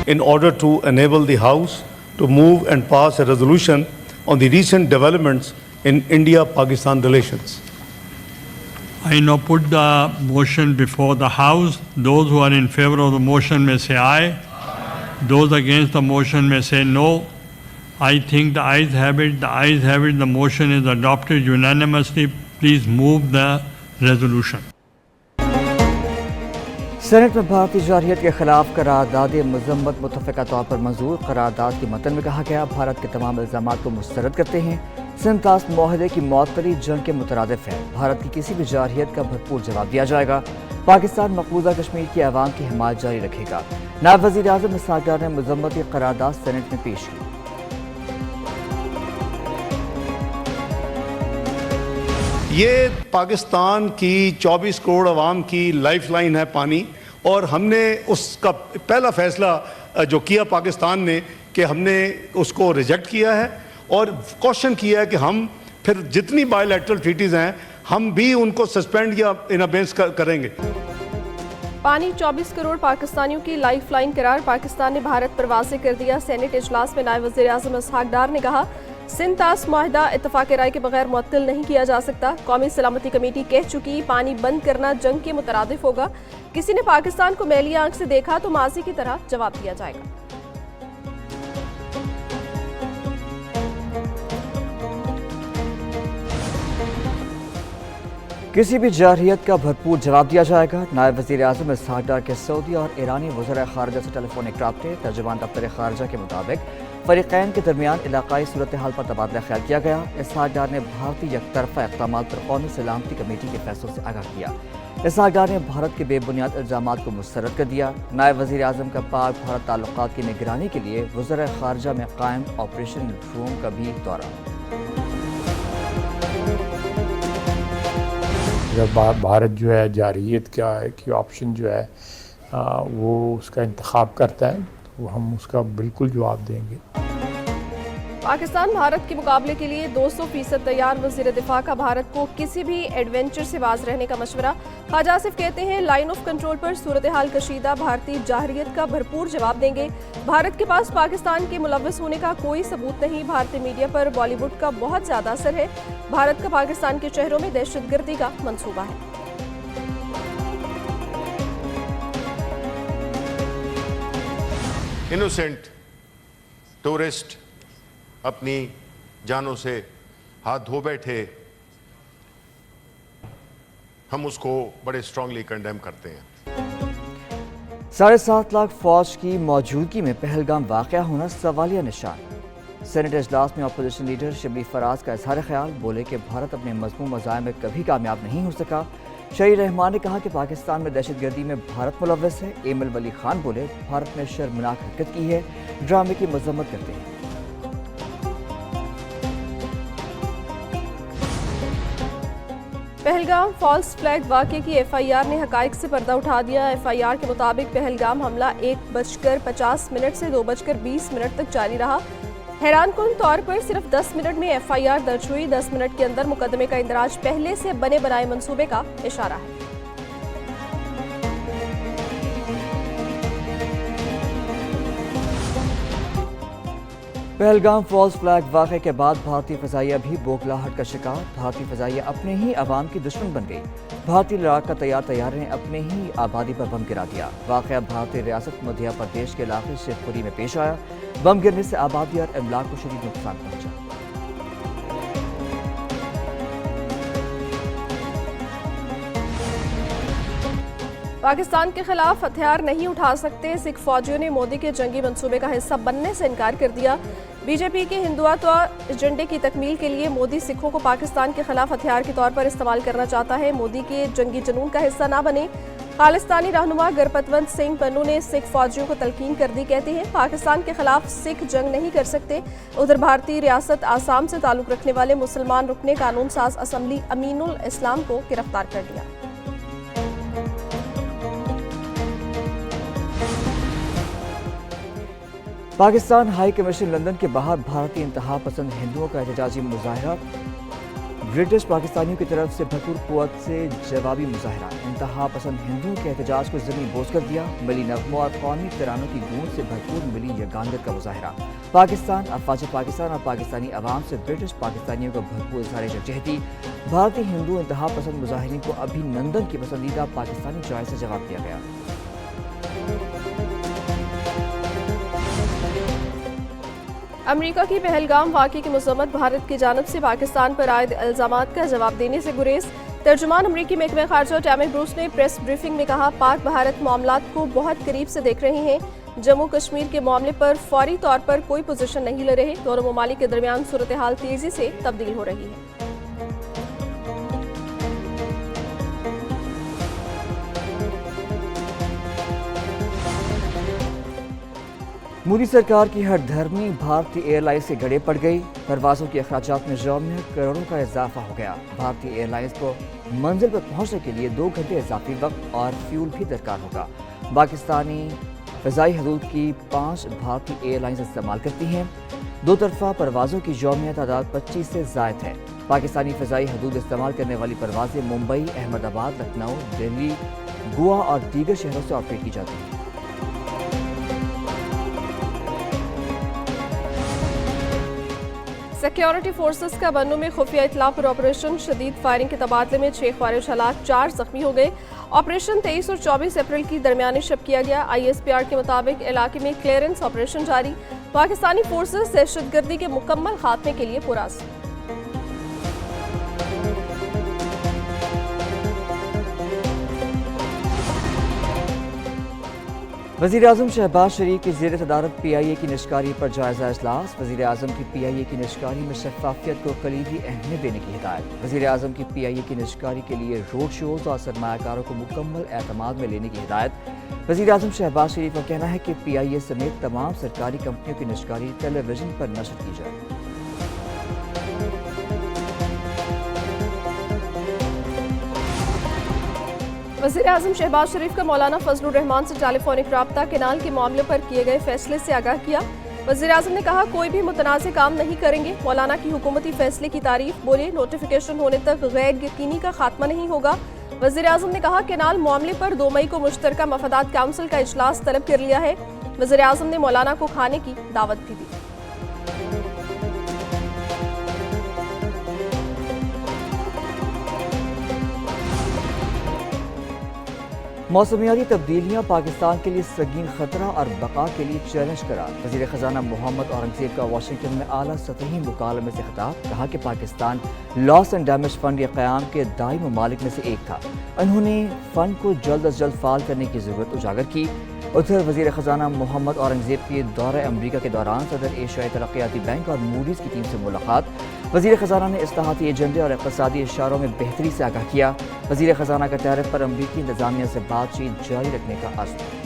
in order to enable the House to move and pass a resolution on the recent developments in India-Pakistan relations. I now put the motion before the House. Those who are in favor of the motion may say aye. Those against the motion may say no. I think the ayes have it. The ayes have it. The motion is adopted unanimously. Please move the resolution. Senate میں بھارتی جارحیت کے خلاف قرارداد مذمت متفقہ طور پر منظور۔ قرارداد کے متن میں کہا گیا بھارت کے تمام الزامات کو مسترد کرتے ہیں، سنتاس معاہدے کی معطلی جنگ کے مترادف ہے، بھارت کی کسی بھی جارحیت کا بھرپور جواب دیا جائے گا، پاکستان مقبوضہ کشمیر کی عوام کی حمایت جاری رکھے گا۔ نائب وزیر اعظم اسحاق ڈار نے مذمتی قرارداد سینٹ میں پیش کی۔ یہ پاکستان کی 24 کروڑ عوام کی لائف لائن ہے پانی، اور ہم نے اس کا پہلا فیصلہ جو کیا پاکستان نے کہ ہم نے اس کو ریجیکٹ کیا ہے اور کوشچن کیا ہے کہ ہم پھر جتنی بائی لیٹرل ٹریٹیز ہیں ہم بھی ان کو سسپینڈ یا ان ابینس کریں گے۔ پانی 24 کروڑ پاکستانیوں کی لائف لائن قرار، پاکستان نے بھارت پر واضح کر دیا۔ سینٹ اجلاس میں نائب وزیر اعظم اسحاق ڈار نے کہا سنتاس معاہدہ اتفاق رائے کے بغیر معطل نہیں کیا جا سکتا، قومی سلامتی کمیٹی کہہ چکی پانی بند کرنا جنگ کے مترادف ہوگا، کسی نے پاکستان کو میلی آنکھ سے دیکھا تو ماضی کی طرح جواب دیا جائے گا۔ کسی بھی جارحیت کا بھرپور جواب دیا جائے گا۔ نائب وزیر اعظم اسحاق ڈار کے سعودی اور ایرانی وزراء خارجہ سے ٹیلی فونک رابطے، ترجمان دفتر خارجہ کے مطابق فریقین کے درمیان علاقائی صورتحال پر تبادلہ خیال کیا گیا۔ اسحاق ڈار نے بھارتی یک طرفہ اقدامات پر قومی سلامتی کمیٹی کے فیصلوں سے آگاہ کیا۔ اسحاق ڈار نے بھارت کے بے بنیاد الزامات کو مسترد کر دیا۔ نائب وزیر اعظم کا پاک بھارت تعلقات کی نگرانی کے لیے وزراء خارجہ میں قائم آپریشن روم کا بھی دورہ۔ بھارت جو ہے جارحیت کا ایک آپشن جو ہے وہ اس کا انتخاب کرتا ہے تو ہم اس کا بالکل جواب دیں گے۔ پاکستان بھارت کے مقابلے کے لیے 200% تیار، وزیر دفاع کا بھارت کو کسی بھی ایڈونچر سے باز رہنے کا مشورہ۔ خواجہ آصف کہتے ہیں لائن آف کنٹرول پر صورتحال کشیدہ، بھارتی جارحیت کا بھرپور جواب دیں گے۔ بھارت کے پاس پاکستان کے ملوث ہونے کا کوئی ثبوت نہیں، بھارتی میڈیا پر بالی ووڈ کا بہت زیادہ اثر ہے، بھارت کا پاکستان کے چہروں میں دہشت گردی کا منصوبہ ہے۔ انوسینٹ ٹورسٹ اپنی جانوں سے ہاتھ دھو بیٹھے، ہم اس کو بڑے اسٹرانگلی کنڈیم کرتے ہیں۔ 7.5 لاکھ فوج کی موجودگی میں پہلگام واقعہ ہونا سوالیہ نشان۔ سینٹ اجلاس میں اپوزیشن لیڈر شبلی فراز کا اظہار خیال، بولے کہ بھارت اپنے مضمون مزاحم میں کبھی کامیاب نہیں ہو سکا۔ شہید رحمان نے کہا کہ پاکستان میں دہشت گردی میں بھارت ملوث ہے۔ ایمل ولی خان بولے بھارت نے شرمناک حرکت کی ہے، ڈرامے کی مذمت کرتے ہیں۔ پہلگام فالس فلیگ واقعے کی ایف آئی آر نے حقائق سے پردہ اٹھا دیا۔ ایف آئی آر کے مطابق پہلگام حملہ 1:50 سے 2:20 تک جاری رہا۔ حیران کن طور پر صرف 10 منٹ میں ایف آئی آر درج ہوئی، 10 منٹ کے اندر مقدمے کا اندراج پہلے سے بنے بنائے منصوبے کا اشارہ ہے۔ پہلگام فالس فلیگ واقعے کے بعد بھارتی فضائیہ بھی بوکھلاہٹ کا شکار، بھارتی فضائیہ اپنے ہی عوام کی دشمن بن گئی۔ بھارتی لڑاکا طیارے نے اپنے ہی آبادی پر بم گرا دیا۔ واقعہ بھارتی ریاست مدھیہ پردیش کے علاقے شیخ پوری میں پیش آیا۔ بم گرنے سے آبادی اور املاک کو شدید نقصان پہنچا۔ پاکستان کے خلاف ہتھیار نہیں اٹھا سکتے، سکھ فوجیوں نے مودی کے جنگی منصوبے کا حصہ بننے سے انکار کر دیا۔ بی جے پی کے ہندوتوا ایجنڈے کی تکمیل کے لیے مودی سکھوں کو پاکستان کے خلاف ہتھیار کے طور پر استعمال کرنا چاہتا ہے، مودی کے جنگی جنون کا حصہ نہ بنے۔ خالستانی رہنما گرپتونت سنگھ پنو نے سکھ فوجیوں کو تلقین کر دی، کہتے ہیں پاکستان کے خلاف سکھ جنگ نہیں کر سکتے۔ ادھر بھارتی ریاست آسام سے تعلق رکھنے والے مسلمان رکن قانون ساز اسمبلی امین الاسلام کو گرفتار کر لیا۔ پاکستان ہائی کمیشن لندن کے باہر بھارتی انتہا پسند ہندوؤں کا احتجاجی مظاہرہ۔ برٹش پاکستانیوں کی طرف سے بھرپور قوت سے جوابی مظاہرہ، انتہا پسند ہندوؤں کے احتجاج کو زمین بوس کر دیا، ملی نغموں اور قومی ترانوں کی گونج سے بھرپور ملی یگانگت کا مظاہرہ۔ پاکستان، افواج پاکستان اور پاکستانی عوام سے برٹش پاکستانیوں کا بھرپور اظہار یکجہتی۔ بھارتی ہندو انتہا پسند مظاہرین کو ابھی نندن کی پسندیدہ پاکستانی چوائس سے جواب دیا گیا۔ امریکہ کی پہلگام واقعے کی مذمت، بھارت کی جانب سے پاکستان پر عائد الزامات کا جواب دینے سے گریز۔ ترجمان امریکی محکمہ خارجہ ٹامی بروس نے پریس بریفنگ میں کہا، پاک بھارت معاملات کو بہت قریب سے دیکھ رہے ہیں، جموں کشمیر کے معاملے پر فوری طور پر کوئی پوزیشن نہیں لے رہے، دونوں ممالک کے درمیان صورتحال تیزی سے تبدیل ہو رہی ہے۔ مودی سرکار کی ہر دھرمی بھارتی ایئر لائنز کے گڑے پڑ گئی، پروازوں کے اخراجات میں یومیہ کروڑوں کا اضافہ ہو گیا۔ بھارتی ایئر لائنز کو منزل پر پہنچنے کے لیے 2 گھنٹے اضافی وقت اور فیول بھی درکار ہوگا۔ پاکستانی فضائی حدود کی 5 بھارتی ایئر لائنز استعمال کرتی ہیں۔ 2 طرفہ پروازوں کی یومیہ تعداد 25 سے زائد ہے۔ پاکستانی فضائی حدود استعمال کرنے والی پروازیں ممبئی، احمد آباد، لکھنؤ، دہلی، گوا اور دیگر شہروں سے آپریٹ کی جاتی ہیں۔ سیکیورٹی فورسز کا بنوں میں خفیہ اطلاع پر آپریشن، شدید فائرنگ کے تبادلے میں 6 خارج ہلاک، 4 زخمی ہو گئے۔ آپریشن 23 اور 24 اپریل کی درمیانی شب کیا گیا۔ ISPR کے مطابق علاقے میں کلیئرنس آپریشن جاری، پاکستانی فورسز دہشت گردی کے مکمل خاتمے کے لیے پرعزم۔ وزیراعظم شہباز شریف کی زیر صدارت PIA کی نشکاری پر جائزہ اجلاس، وزیراعظم کی PIA کی نشکاری میں شفافیت کو کلیدی اہمیت دینے کی ہدایت، وزیراعظم کی PIA کی نشکاری کے لیے روڈ شوز اور سرمایہ کاروں کو مکمل اعتماد میں لینے کی ہدایت۔ وزیراعظم شہباز شریف کا کہنا ہے کہ PIA سمیت تمام سرکاری کمپنیوں کی نشکاری ٹیلی ویژن پر نشر کی جائے۔ وزیراعظم شہباز شریف کا مولانا فضل الرحمان سے ٹیلی فونک رابطہ، کینال کے معاملے پر کیے گئے فیصلے سے آگاہ کیا۔ وزیراعظم نے کہا، کوئی بھی متنازع کام نہیں کریں گے۔ مولانا کی حکومتی فیصلے کی تعریف، بولے نوٹیفیکیشن ہونے تک غیر یقینی کا خاتمہ نہیں ہوگا۔ وزیراعظم نے کہا، کینال معاملے پر 2 مئی کو مشترکہ مفادات کونسل کا اجلاس طلب کر لیا ہے۔ وزیراعظم نے مولانا کو کھانے کی دعوت بھی دی۔ موسمیاتی تبدیلیاں پاکستان کے لیے سنگین خطرہ اور بقا کے لیے چیلنج قرار، وزیر خزانہ محمد اورنگزیب کا واشنگٹن میں اعلیٰ سطحی مکالمے سے خطاب، کہا کہ پاکستان لاس اینڈ ڈیمیج فنڈ کے قیام کے داعی ممالک میں سے ایک تھا۔ انہوں نے فنڈ کو جلد از جلد فعال کرنے کی ضرورت اجاگر کی۔ ادھر وزیر خزانہ محمد اورنگزیب کے دورہ امریکہ کے دوران صدر ایشیائی ترقیاتی بینک اور موڈیز کی ٹیم سے ملاقات، وزیر خزانہ نے اصلاحاتی ایجنڈے اور اقتصادی اشاروں میں بہتری سے آگاہ کیا۔ وزیر خزانہ کا ٹیرف پر امریکی انتظامیہ سے بات چیت جاری رکھنے کا عزم۔